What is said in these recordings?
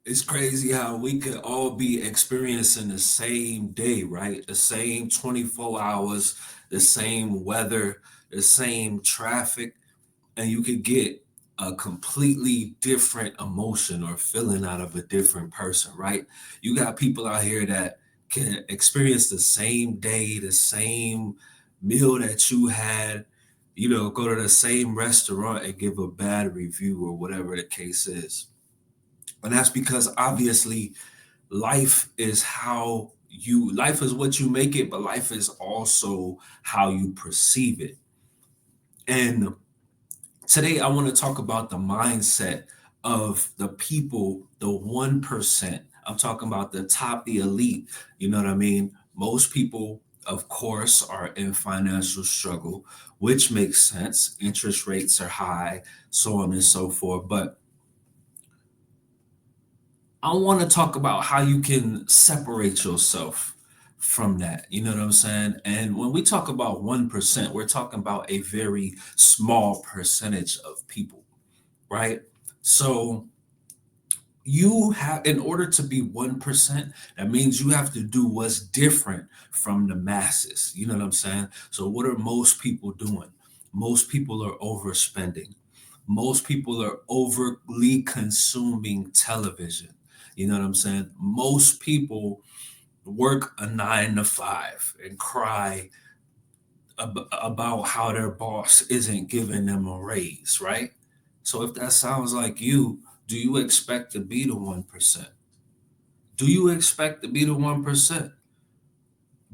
It's crazy how we could all be experiencing the same day, right? The same 24 hours, the same weather, the same traffic, and you could get a completely different emotion or feeling out of a different person, right? You got people out here that can experience the same day, the same meal that you had, go to the same restaurant and give a bad review or whatever the case is. And that's because obviously life is what you make it, but life is also how you perceive it. And today I want to talk about the mindset of the people, the 1%. I'm talking about the top, the elite. You know what I mean? Most people, of course, are in financial struggle, which makes sense. Interest rates are high, so on and so forth. But I want to talk about how you can separate yourself from that. You know what I'm saying? And when we talk about 1%, we're talking about a very small percentage of people, right? So in order to be 1%, that means you have to do what's different from the masses. You know what I'm saying? So, what are most people doing? Most people are overspending. Most people are overly consuming television. You know what I'm saying? Most people work a 9 to 5 and cry about how their boss isn't giving them a raise, right? So if that sounds like you, do you expect to be the 1%? Do you expect to be the 1%?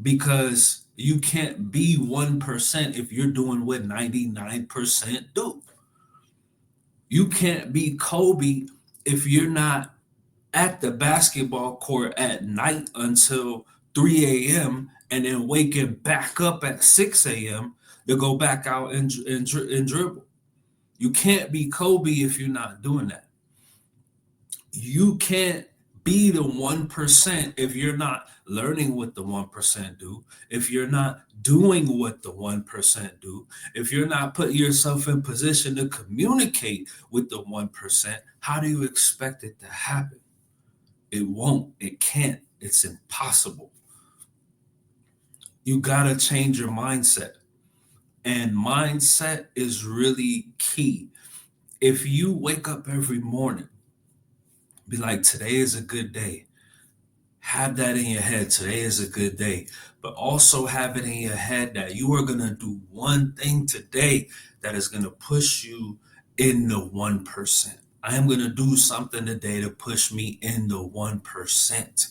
Because you can't be 1% if you're doing what 99% do. You can't be Kobe if you're not at the basketball court at night until 3 a.m. and then waking back up at 6 a.m. to go back out and dribble. You can't be Kobe if you're not doing that. You can't be the 1% if you're not learning what the 1% do, if you're not doing what the 1% do, if you're not putting yourself in position to communicate with the 1%. How do you expect it to happen? It won't, it can't, it's impossible. You got to change your mindset. And mindset is really key. If you wake up every morning, be like, today is a good day. Have that in your head. Today is a good day. But also have it in your head that you are going to do one thing today that is going to push you in the 1%. I am going to do something today to push me in the 1%.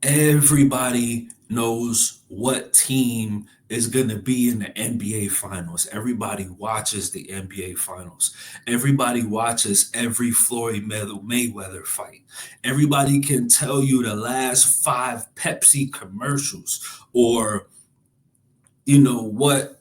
Everybody knows what team is going to be in the NBA finals. Everybody watches the NBA finals. Everybody watches every Floyd Mayweather fight. Everybody can tell you the last five Pepsi commercials or, what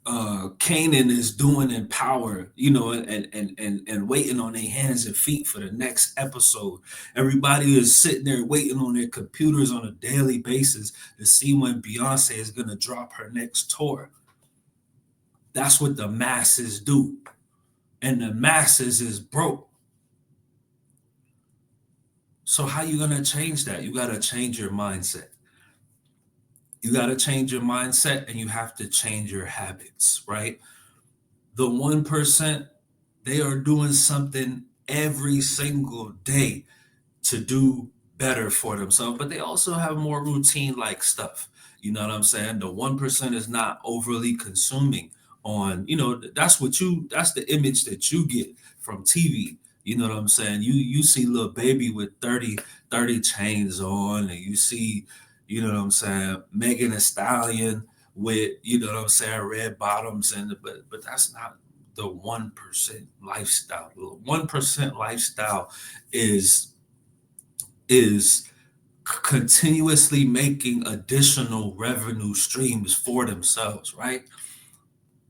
Kanan is doing in Power, and waiting on their hands and feet for the next episode. Everybody is sitting there waiting on their computers on a daily basis to see when Beyonce is going to drop her next tour. That's what the masses do. And the masses is broke. So how you going to change that? You got to change your mindset. You got to change your mindset and you have to change your habits, right? The 1%, they are doing something every single day to do better for themselves, but they also have more routine like stuff. You know what I'm saying? The 1% is not overly consuming on, that's the image that you get from TV. You know what I'm saying? You see little baby with 30 chains on, and you see, what I'm saying, Megan Thee Stallion with, what I'm saying, red bottoms, and but that's not the 1% lifestyle. The 1% lifestyle is is continuously making additional revenue streams for themselves, right?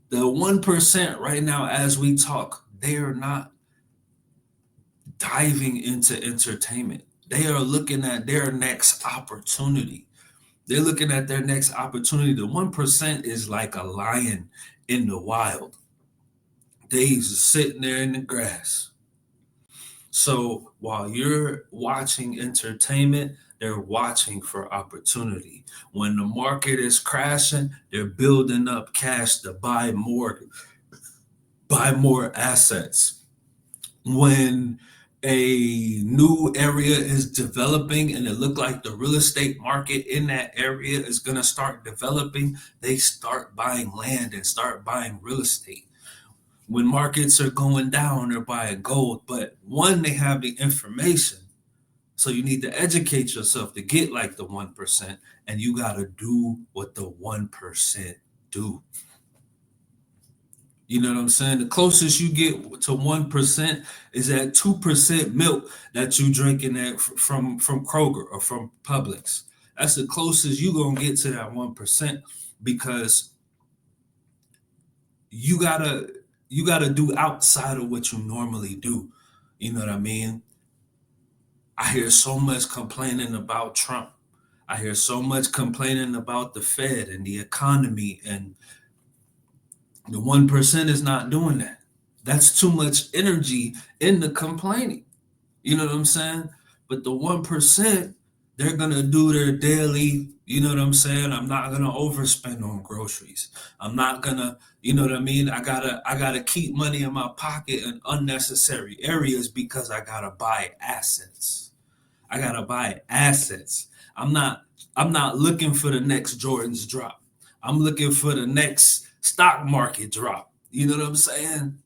The 1% right now, as we talk, they are not diving into entertainment. They are looking at their next opportunity. They're looking at their next opportunity. The 1% is like a lion in the wild. They sitting there in the grass. So while you're watching entertainment, they're watching for opportunity. When the market is crashing, they're building up cash to buy more assets. When a new area is developing and it look like the real estate market in that area is going to start developing, they start buying land and start buying real estate. When markets are going down, they're buying gold. But one, they have the information. So you need to educate yourself to get like the 1%, and you got to do what the 1% do. You know what I'm saying? The closest you get to 1% is that 2% milk that you drinking from Kroger or from Publix. That's the closest you gonna get to that 1% because you gotta you gotta do outside of what you normally do. You know what I mean? I hear so much complaining about Trump. I hear so much complaining about the Fed and the economy, and the 1% is not doing that. That's too much energy in the complaining. You know what I'm saying? But the 1%, they're gonna do their daily, you know what I'm saying? I'm not gonna overspend on groceries. I'm not gonna, you know what I mean? I gotta keep money in my pocket in unnecessary areas because I gotta buy assets. I gotta buy assets. I'm not I'm not looking for the next Jordan's drop. I'm looking for the next stock market drop. You know what I'm saying?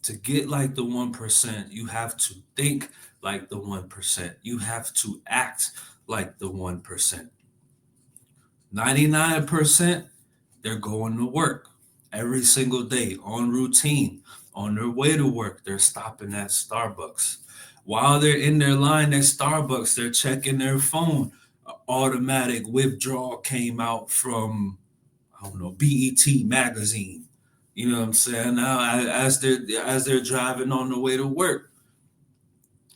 To get like the 1%, you have to think like the 1%. You have to act like the 1%. 99%, they're going to work every single day on routine. On their way to work, they're stopping at Starbucks. While they're in their line at Starbucks, they're checking their phone. Automatic withdrawal came out from, I don't know, BET magazine. You know what I'm saying? Now, as they're driving on the way to work,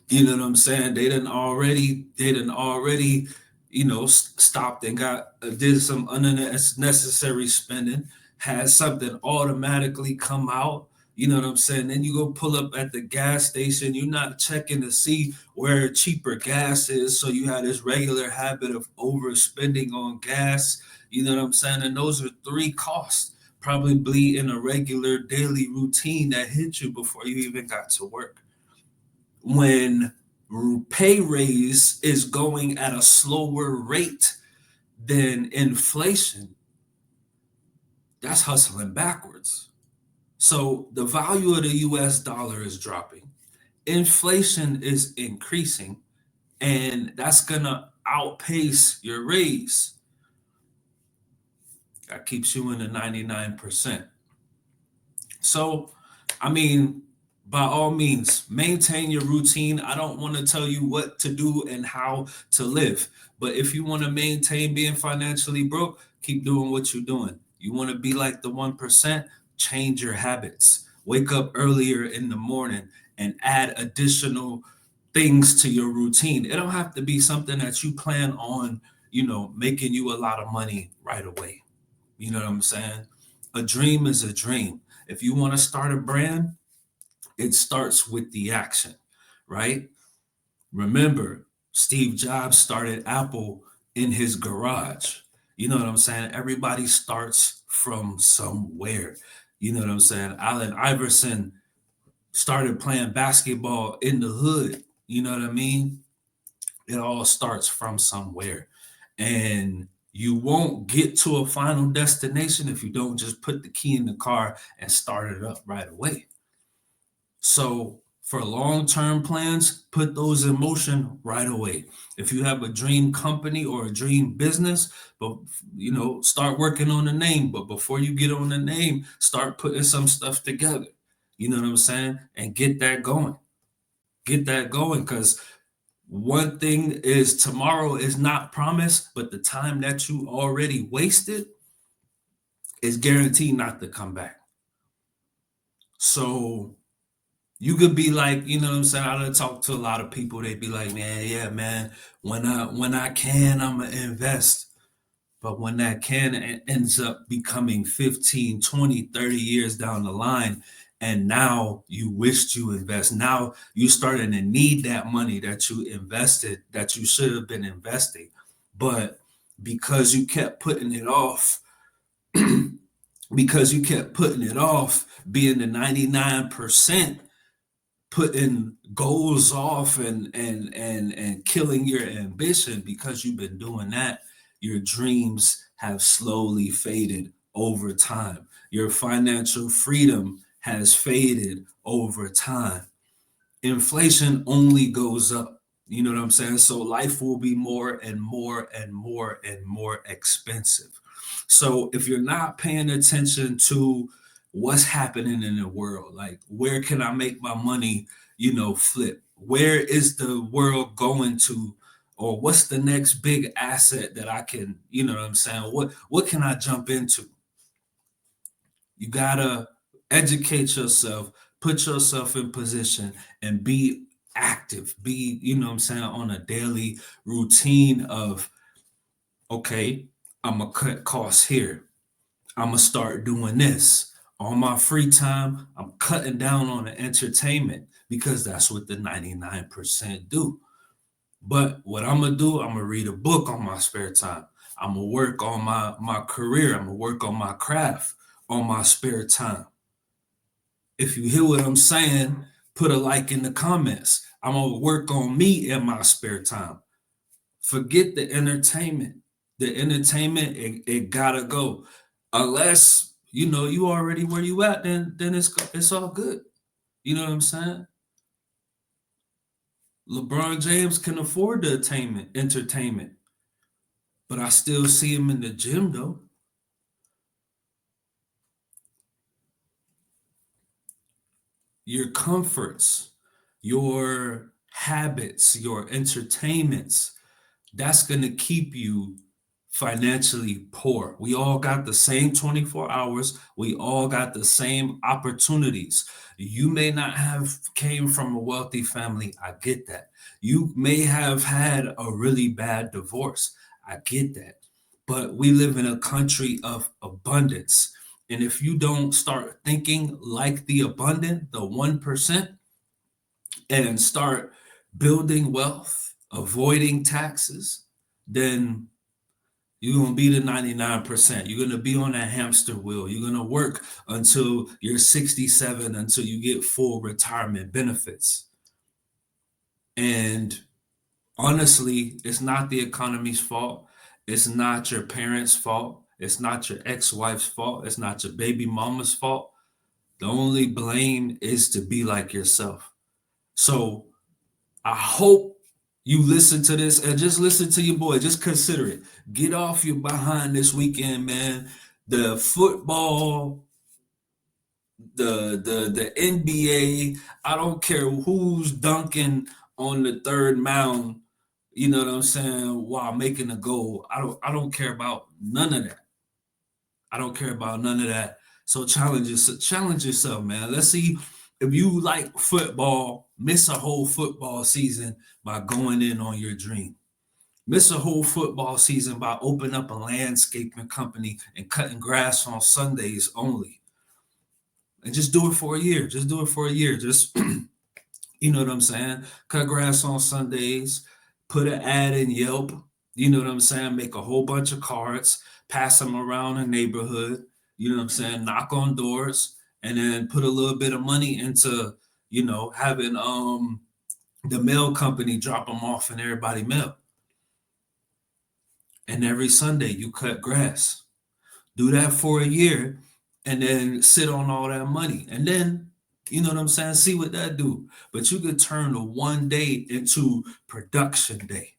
you know what I'm saying? They didn't already, stopped and got did some unnecessary spending. Had something automatically come out. You know what I'm saying? Then you go pull up at the gas station. You're not checking to see where cheaper gas is, so you have this regular habit of overspending on gas. You know what I'm saying? And those are three costs probably in a regular daily routine that hit you before you even got to work. When pay raise is going at a slower rate than inflation, that's hustling backwards. So the value of the US dollar is dropping, inflation is increasing, and that's gonna outpace your raise. That keeps you in the 99%. So, I mean, by all means, maintain your routine. I don't want to tell you what to do and how to live. But if you want to maintain being financially broke, keep doing what you're doing. You want to be like the 1%, change your habits. Wake up earlier in the morning and add additional things to your routine. It don't have to be something that you plan on, making you a lot of money right away. You know what I'm saying? A dream is a dream. If you want to start a brand, it starts with the action, right? Remember, Steve Jobs started Apple in his garage. You know what I'm saying? Everybody starts from somewhere. You know what I'm saying? Allen Iverson started playing basketball in the hood. You know what I mean? It all starts from somewhere. And you won't get to a final destination if you don't just put the key in the car and start it up right away. So for long-term plans, put those in motion right away. If you have a dream company or a dream business, but start working on the name. But before you get on the name, start putting some stuff together. You know what I'm saying? And get that going. Get that going because one thing is tomorrow is not promised, but the time that you already wasted is guaranteed not to come back. So you could be like, you know what I'm saying? I done talk to a lot of people. They be like, man, yeah, man, when I can, I'ma invest. But when that can ends up becoming 15, 20, 30 years down the line, And now you wished you invest. Now you starting to need that money that you invested, that you should have been investing. But because you kept putting it off, because you kept putting it off, being the 99%, putting goals off and killing your ambition, because you've been doing that, your dreams have slowly faded over time. Your financial freedom has faded over time. Inflation only goes up. You know what I'm saying? So life will be more and more and more and more expensive. So if you're not paying attention to what's happening in the world, like where can I make my money, flip? Where is the world going to? Or what's the next big asset that I can, you know what I'm saying? What can I jump into? You gotta educate yourself, put yourself in position, and be active. Be, what I'm saying, on a daily routine of, okay, I'm gonna cut costs here. I'm gonna start doing this. On my free time, I'm cutting down on the entertainment because that's what the 99% do. But what I'm gonna do, I'm gonna read a book on my spare time. I'm gonna work on my career. I'm gonna work on my craft on my spare time. If you hear what I'm saying, put a like in the comments. I'm gonna work on me in my spare time. Forget the entertainment. The entertainment, it gotta go. Unless you already where you at, then it's all good. You know what I'm saying? LeBron James can afford the entertainment, but I still see him in the gym though. Your comforts, your habits, your entertainments, that's going to keep you financially poor. We all got the same 24 hours. We all got the same opportunities. You may not have came from a wealthy family. I get that. You may have had a really bad divorce. I get that. But we live in a country of abundance. And if you don't start thinking like the abundant, the 1%, and start building wealth, avoiding taxes, then you're going to be the 99%. You're going to be on that hamster wheel. You're going to work until you're 67, until you get full retirement benefits. And honestly, it's not the economy's fault. It's not your parents' fault. It's not your ex-wife's fault. It's not your baby mama's fault. The only blame is to be like yourself. So I hope you listen to this and just listen to your boy. Just consider it. Get off your behind this weekend, man. The football, the NBA. I don't care who's dunking on the third mound. You know what I'm saying? While making a goal, I don't care about none of that. I don't care about none of that. So challenge yourself, man. Let's see if you like football. Miss a whole football season by going in on your dream. Miss a whole football season by opening up a landscaping company and cutting grass on Sundays only. And just do it for a year. Just do it for a year. Just you know what I'm saying? Cut grass on Sundays, put an ad in Yelp. You know what I'm saying? Make a whole bunch of cards, pass them around the neighborhood. You know what I'm saying? Knock on doors, and then put a little bit of money into, having the mail company drop them off in everybody mail. And every Sunday you cut grass. Do that for a year, and then sit on all that money. And then, you know what I'm saying? See what that do. But you could turn the one day into production day.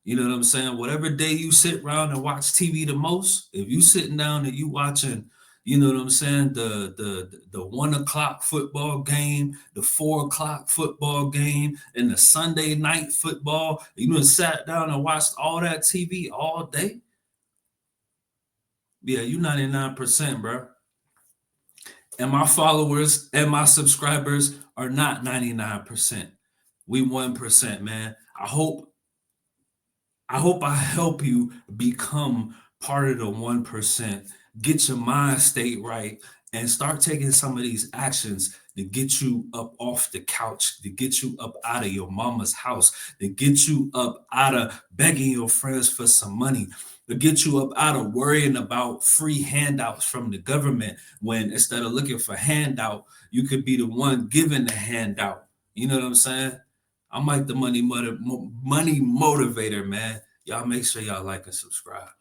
You know what I'm saying? Whatever day you sit around and watch TV the most, if you sitting down and you watching, you know what I'm saying, the 1 o'clock football game, the 4 o'clock football game, and the Sunday night football, you done sat down and watched all that TV all day. Yeah, you 99%, bro. And my followers and my subscribers are not 99%. We 1%, man. I hope I help you become part of the 1%. Get your mind state right and start taking some of these actions to get you up off the couch, to get you up out of your mama's house, to get you up out of begging your friends for some money, to get you up out of worrying about free handouts from the government when instead of looking for handout, you could be the one giving the handout. You know what I'm saying? I'm like the money motivator, man. Y'all make sure y'all like and subscribe.